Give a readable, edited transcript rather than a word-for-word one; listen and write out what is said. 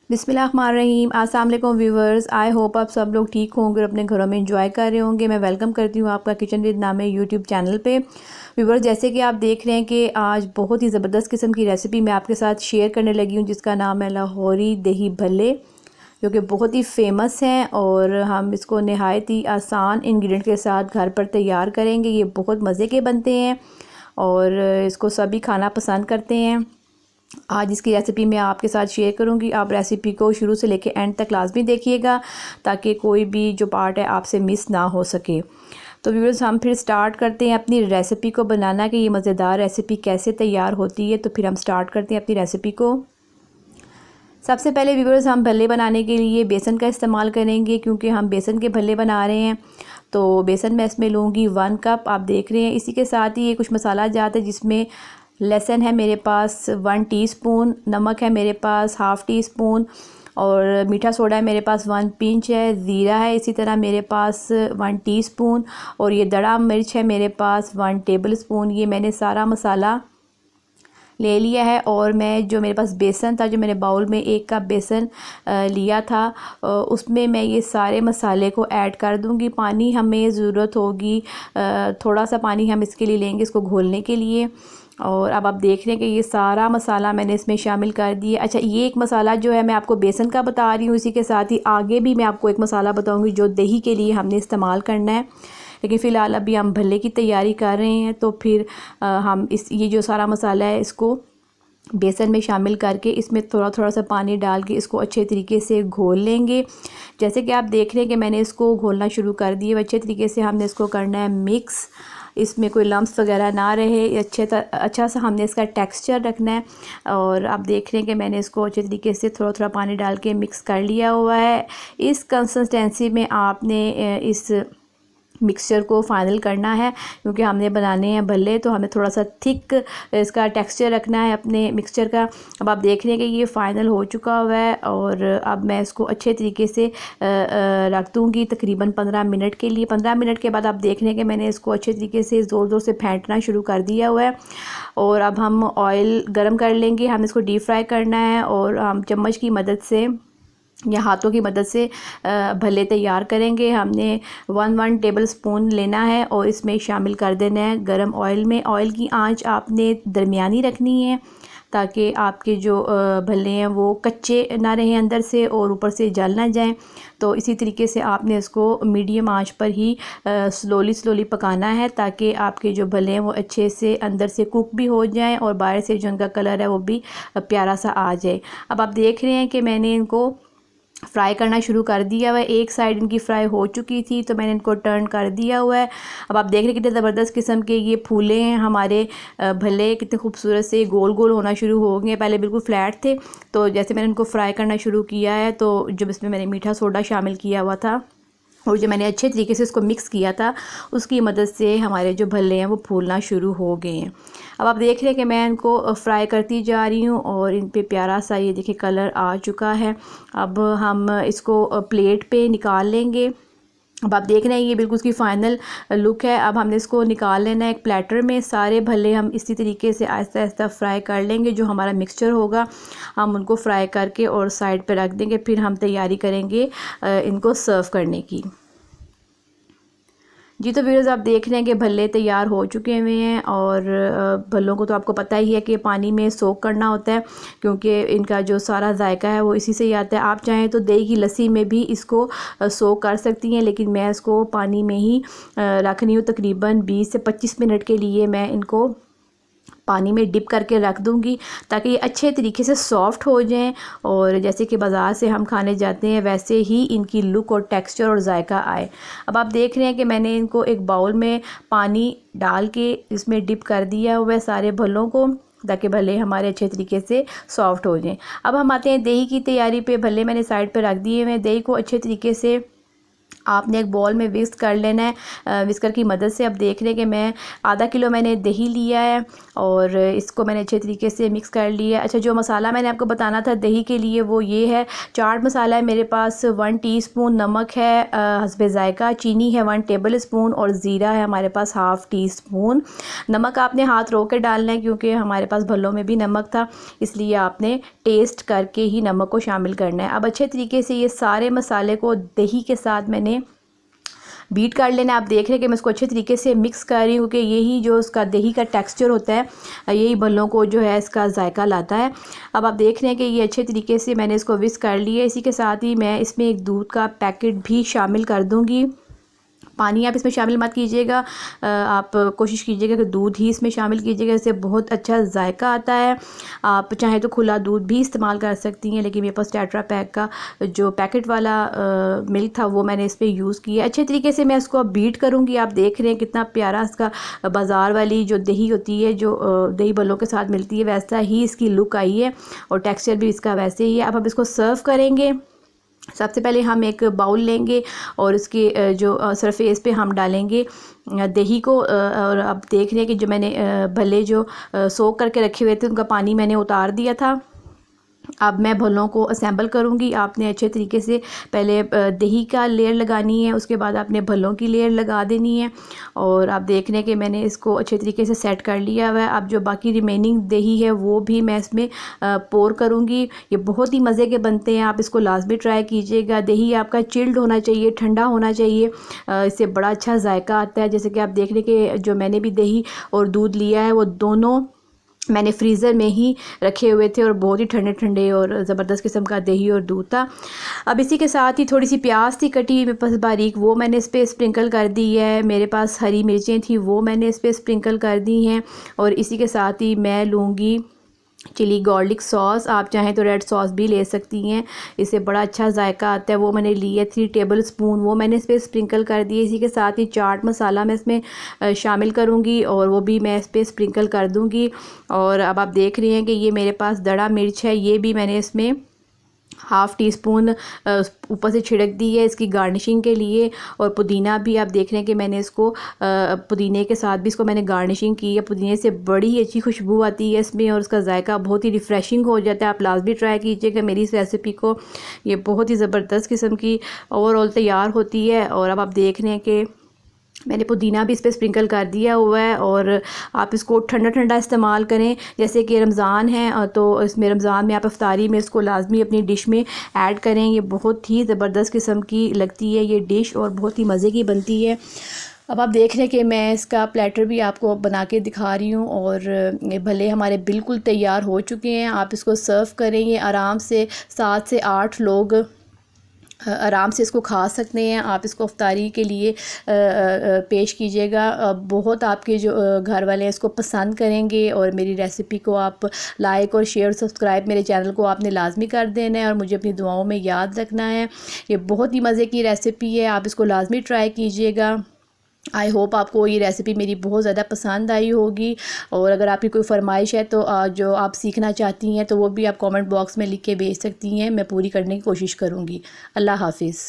बिस्मिल्लाहिर्रहमानिर्रहीम। अस्सलाम वालेकुम व्यूवर्स, आई होप आप सब लोग ठीक होंगे और अपने घरों में एंजॉय कर रहे होंगे। मैं वेलकम करती हूँ आपका kitchen with name YouTube channel पे। व्यूवर्स, जैसे कि आप देख रहे हैं कि आज बहुत ही ज़बरदस्त किस्म की रेसिपी मैं आपके साथ शेयर करने लगी हूँ, जिसका नाम है लाहौरी दही भल्ले, जो कि बहुत ही फेमस हैं और हम इसको नहायत ही आसान इंग्रेडिएंट के साथ घर पर तैयार करेंगे। ये बहुत मज़े के बनते हैं और इसको सभी खाना पसंद करते हैं। आज इसकी रेसिपी मैं आपके साथ शेयर करूंगी। आप रेसिपी को शुरू से लेकर एंड तक लाजमी देखिएगा ताकि कोई भी जो पार्ट है आपसे मिस ना हो सके। तो व्यूअर्स, हम फिर स्टार्ट करते हैं अपनी रेसिपी को बनाना कि ये मज़ेदार रेसिपी कैसे तैयार होती है। तो फिर हम स्टार्ट करते हैं अपनी रेसिपी को। सबसे पहले व्यूअर्स, हम भल्ले बनाने के लिए बेसन का इस्तेमाल करेंगे, क्योंकि हम बेसन के भल्ले बना रहे हैं। तो बेसन मैं इसमें लूँगी 1 कप, आप देख रहे हैं। इसी के साथ ही ये कुछ मसाला जाता है, जिसमें लहसुन है मेरे पास 1 टीस्पून, नमक है मेरे पास 1/2 टीस्पून और मीठा सोडा है मेरे पास 1 पिंच है, ज़ीरा है इसी तरह मेरे पास 1 टीस्पून और ये दड़ा मिर्च है मेरे पास 1 टेबलस्पून। ये मैंने सारा मसाला ले लिया है। और मैं जो मेरे पास बेसन था, जो मैंने बाउल में 1 कप बेसन लिया था, उसमें मैं ये सारे मसाले को ऐड कर दूंगी। पानी हमें ज़रूरत होगी, थोड़ा सा पानी हम इसके लिए लेंगे, इसको घोलने के लिए। और अब आप देख रहे हैं कि ये सारा मसाला मैंने इसमें शामिल कर दिया। अच्छा, ये एक मसाला जो है मैं आपको बेसन का बता रही हूँ, इसी के साथ ही आगे भी मैं आपको एक मसाला बताऊँगी जो दही के लिए हमने इस्तेमाल करना है। लेकिन फ़िलहाल अभी हम भल्ले की तैयारी कर रहे हैं, तो फिर हम ये जो सारा मसाला है इसको बेसन में शामिल करके इसमें थोड़ा थोड़ा सा पानी डाल के इसको अच्छे तरीके से घोल लेंगे। जैसे कि आप देख रहे हैं कि मैंने इसको घोलना शुरू कर दिए। अच्छे तरीके से हमने इसको करना है मिक्स, इसमें कोई लम्स वगैरह ना रहे। अच्छा सा हमने इसका टेक्सचर रखना है। और आप देख रहे हैं कि मैंने इसको अच्छे तरीके से थोड़ा थोड़ा पानी डाल के मिक्स कर लिया हुआ है। इस कंसिस्टेंसी में आपने इस मिक्सचर को फ़ाइनल करना है, क्योंकि हमने बनाने हैं भल्ले, तो हमें थोड़ा सा थिक इसका टेक्सचर रखना है अपने मिक्सचर का। अब आप देख रहे हैं कि ये फ़ाइनल हो चुका हुआ है और अब मैं इसको अच्छे तरीके से रख दूँगी तकरीबन 15 मिनट के लिए। 15 मिनट के बाद आप देख रहे हैं कि मैंने इसको अच्छे तरीके से ज़ोर ज़ोर से फेंटना शुरू कर दिया हुआ है। और अब हम ऑयल गर्म कर लेंगे, हम इसको डीप फ्राई करना है और हम चम्मच की मदद से या हाथों की मदद से भल्ले तैयार करेंगे। हमने 1 टेबल स्पून लेना है और इसमें शामिल कर देना है गरम ऑयल में। ऑयल की आंच आपने दरमियानी रखनी है ताकि आपके जो भल्ले हैं वो कच्चे ना रहें अंदर से और ऊपर से जल ना जाएं। तो इसी तरीके से आपने इसको मीडियम आंच पर ही स्लोली पकाना है, ताकि आपके जो भल्ले हैं वो अच्छे से अंदर से कुक भी हो जाएं और बाहर से जो इनका कलर है वो भी प्यारा सा आ जाए। अब आप देख रहे हैं कि मैंने इनको फ्राई करना शुरू कर दिया हुआ है। एक साइड इनकी फ्राई हो चुकी थी तो मैंने इनको टर्न कर दिया हुआ है। अब आप देख रहे हैं कितने ज़बरदस्त किस्म के ये फूले हैं हमारे भल्ले, कितने खूबसूरत से गोल गोल होना शुरू हो गए। पहले बिल्कुल फ्लैट थे, तो जैसे मैंने इनको फ्राई करना शुरू किया है, तो जब इसमें मैंने मीठा सोडा शामिल किया हुआ था और जो मैंने अच्छे तरीके से इसको मिक्स किया था, उसकी मदद से हमारे जो भल्ले हैं वो फूलना शुरू हो गए हैं। अब आप देख रहे हैं कि मैं इनको फ्राई करती जा रही हूँ और इन पे प्यारा सा ये देखिए कलर आ चुका है। अब हम इसको प्लेट पे निकाल लेंगे। अब आप देख रहे हैं ये बिल्कुल उसकी फ़ाइनल लुक है। अब हमने इसको निकाल लेना है एक प्लेटर में। सारे भल्ले हम इसी तरीके से आहिस्ता आहिस्ता फ्राई कर लेंगे। जो हमारा मिक्सचर होगा हम उनको फ्राई करके और साइड पे रख देंगे। फिर हम तैयारी करेंगे इनको सर्व करने की। जी, तो व्यूअर्स, आप देख रहे हैं कि भल्ले तैयार हो चुके हुए हैं और भल्लों को तो आपको पता ही है कि पानी में सोक करना होता है, क्योंकि इनका जो सारा जायका है वो इसी से ही आता है। आप चाहें तो दही की लस्सी में भी इसको सोक कर सकती हैं, लेकिन मैं इसको पानी में ही रख रही हूँ। तकरीबन 20 से 25 मिनट के लिए मैं इनको पानी में डिप करके रख दूंगी, ताकि ये अच्छे तरीके से सॉफ़्ट हो जाएं और जैसे कि बाज़ार से हम खाने जाते हैं वैसे ही इनकी लुक और टेक्सचर और जायका आए। अब आप देख रहे हैं कि मैंने इनको एक बाउल में पानी डाल के इसमें डिप कर दिया हुआ है सारे भल्लों को, ताकि भल्ले हमारे अच्छे तरीके से सॉफ़्ट हो जाएं। अब हम आते हैं दही की तैयारी पे। भल्ले मैंने साइड पे रख दिए हुए हैं। दही को अच्छे तरीके से आपने एक बॉल में विस्क कर लेना है। विस्कर की मदद से अब देख रहे हैं कि मैं आधा किलो मैंने दही लिया है और इसको मैंने अच्छे तरीके से मिक्स कर लिया है। अच्छा, जो मसाला मैंने आपको बताना था दही के लिए वो ये है, चाट मसाला है मेरे पास 1 टीस्पून, नमक है हस्बे ज़ायका, चीनी है 1 टेबल स्पून और ज़ीरा है हमारे पास 1/2 टीस्पून। नमक आपने हाथ रो के डालना है क्योंकि हमारे पास भल्लों में भी नमक था, इसलिए आपने टेस्ट करके ही नमक को शामिल करना है। अब अच्छे तरीके से ये सारे मसाले को दही के साथ मैंने बीट कर लेना है। आप देख रहे हैं कि मैं इसको अच्छे तरीके से मिक्स कर रही हूँ कि यही जो उसका दही का टेक्सचर होता है यही भल्लों को जो है इसका जायका लाता है। अब आप देख रहे हैं कि ये अच्छे तरीके से मैंने इसको विस्क कर लिया। इसी के साथ ही मैं इसमें एक दूध का पैकेट भी शामिल कर दूँगी। पानी आप इसमें शामिल मत कीजिएगा, आप कोशिश कीजिएगा कि दूध ही इसमें शामिल कीजिएगा, इससे बहुत अच्छा जायका आता है। आप चाहें तो खुला दूध भी इस्तेमाल कर सकती हैं, लेकिन मेरे पास टेट्रा पैक का जो पैकेट वाला मिल्क था वो मैंने इस पर यूज़ किया। अच्छे तरीके से मैं इसको अब बीट करूँगी। आप देख रहे हैं कितना प्यारा इसका बाज़ार वाली जो दही होती है, जो दही बल्लों के साथ मिलती है, वैसा ही इसकी लुक आई है और टेक्स्चर भी इसका वैसे ही है। अब हम इसको सर्व करेंगे। सबसे पहले हम एक बाउल लेंगे और उसके जो सरफेस पे हम डालेंगे दही को, और अब देख रहे हैं कि जो मैंने भल्ले जो सोक करके रखे हुए थे उनका पानी मैंने उतार दिया था। अब मैं भल्लों को असेंबल करूँगी। आपने अच्छे तरीके से पहले दही का लेयर लगानी है, उसके बाद आपने भल्लों की लेयर लगा देनी है। और आप देख रहे हैं कि मैंने इसको अच्छे तरीके से सेट कर लिया हुआ है। अब जो बाकी रिमेनिंग दही है वो भी मैं इसमें पोर करूँगी। ये बहुत ही मज़े के बनते हैं, आप इसको लाजमी ट्राई कीजिएगा। दही आपका चिल्ड होना चाहिए, ठंडा होना चाहिए, इससे बड़ा अच्छा जायका आता है। जैसे कि आप देख रहे हैं कि जो मैंने भी दही और दूध लिया है वो दोनों मैंने फ्रीज़र में ही रखे हुए थे और बहुत ही ठंडे ठंडे और ज़बरदस्त किस्म का दही और दूध था। अब इसी के साथ ही थोड़ी सी प्याज थी कटी मेरे पास बारीक, वो मैंने इस पर स्प्रिंकल कर दी है। मेरे पास हरी मिर्चें थी वो मैंने इस पर स्प्रिंकल कर दी हैं। और इसी के साथ ही मैं लूँगी चिली गार्लिक सॉस, आप चाहें तो रेड सॉस भी ले सकती हैं, इससे बड़ा अच्छा जायका आता है। वो मैंने ली है 3 टेबल स्पून, वो मैंने इस पर स्प्रिंकल कर दिए। इसी के साथ ही चाट मसाला मैं इसमें शामिल करूँगी और वो भी मैं इस पर स्प्रिंकल कर दूँगी। और अब आप देख रहे हैं कि ये मेरे पास दड़ा मिर्च है, ये भी मैंने इसमें 1/2 टीस्पून ऊपर से छिड़क दी है इसकी गार्निशिंग के लिए। और पुदीना भी आप देख रहे हैं कि मैंने इसको पुदीने के साथ भी इसको मैंने गार्निशिंग की है। पुदीने से बड़ी ही अच्छी खुशबू आती है इसमें और उसका जायका बहुत ही रिफ़्रेशिंग हो जाता है। आप लाजमी ट्राई कीजिएगा मेरी इस रेसिपी को, ये बहुत ही ज़बरदस्त किस्म की ओवरऑल तैयार होती है। और अब आप देख रहे हैं कि मैंने पुदीना भी इस पर स्प्रिंकल कर दिया हुआ है। और आप इसको ठंडा ठंडा इस्तेमाल करें, जैसे कि रमज़ान है तो इसमें रमज़ान में आप इफ्तारी में इसको लाजमी अपनी डिश में ऐड करें। ये बहुत ही ज़बरदस्त किस्म की लगती है ये डिश और बहुत ही मज़े की बनती है। अब आप देख रहे हैं कि मैं इसका प्लेटर भी आपको बना के दिखा रही हूँ और ये भले हमारे बिल्कुल तैयार हो चुके हैं। आप इसको सर्व करें, ये आराम से 7 से 8 लोग आराम से इसको खा सकते हैं। आप इसको इफ्तारी के लिए पेश कीजिएगा, बहुत आपके जो घर वाले हैं इसको पसंद करेंगे। और मेरी रेसिपी को आप लाइक और शेयर सब्सक्राइब मेरे चैनल को आपने लाजमी कर देना है और मुझे अपनी दुआओं में याद रखना है। ये बहुत ही मज़े की रेसिपी है, आप इसको लाजमी ट्राई कीजिएगा। आई होप आपको ये रेसिपी मेरी बहुत ज़्यादा पसंद आई होगी। और अगर आपकी कोई फरमाइश है तो जो आप सीखना चाहती हैं तो वो भी आप कमेंट बॉक्स में लिख के भेज सकती हैं, मैं पूरी करने की कोशिश करूँगी। अल्लाह हाफिज़।